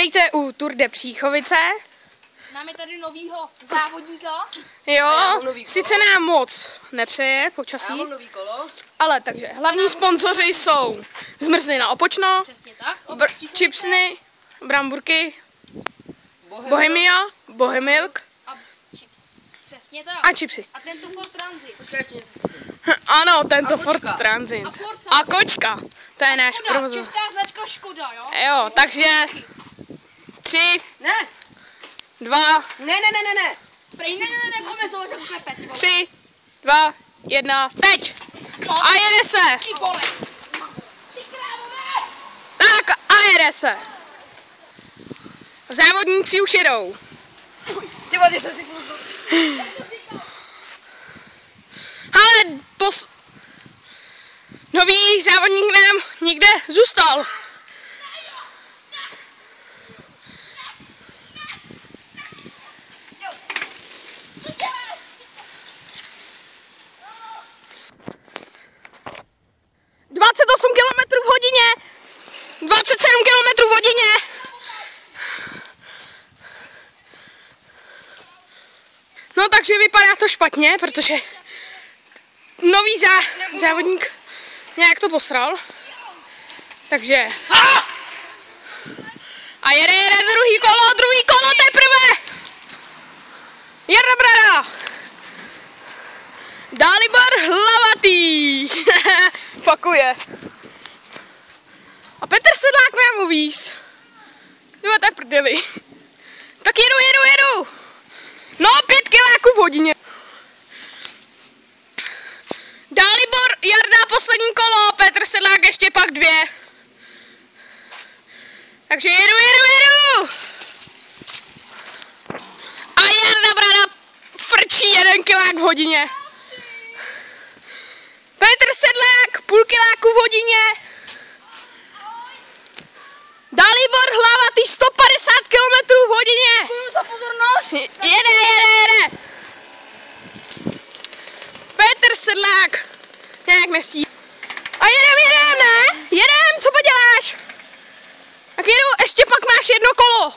Vítejte u Tour de Příchovice. Máme tady novýho závodníka. Jo, sice nám moc nepřeje počasí, ale takže hlavní sponzoři jsou Zmrzlina Opočno, Přesně tak. Chipsny, Bramburky, Bohemia, Bohemilk A chips. Přesně tak. a chipsy. A tento Ford Transit. Ano, tento Ford Transit. A kočka. To je náš Škoda, provoz. česká značka Škoda, jo? Jo, takže 3, Ne, 2, ne. Prej ne, omezovat jako klepet. 3, 2, 1, teď! A jede se! Ty vole. Ty krávo, ne! Tak a jede se! Závodníci už jedou. Ty vole, ty jsi Ale nový závodník nám někde zůstal. Co děláš? 28 km v hodině, 27 km v hodině. No takže vypadá to špatně, protože nový závodník nějak to posral. Takže a jede druhý kolo teprve. Jarda Brada. Dalibor Hlavatý. Fakuje. A Petr Sedlák nám uvíz. Jo, to je prdeli. Tak jedu. No, 5 kiláků v hodině. Dalibor, Jarda poslední kolo, Petr Sedlák ještě pak 2. Takže jedu. A Jarda Brada frčí 1 kilák v hodině. Petr Sedlák, půl kiláku v hodině. Dalibor Hlavatý 150 km v hodině. Děkuju za pozornost. Jede. Petr Sedlák nějak městí. A jedem, ne? Jedem, co poděláš? Tak jedu, ještě pak máš 1 kolo.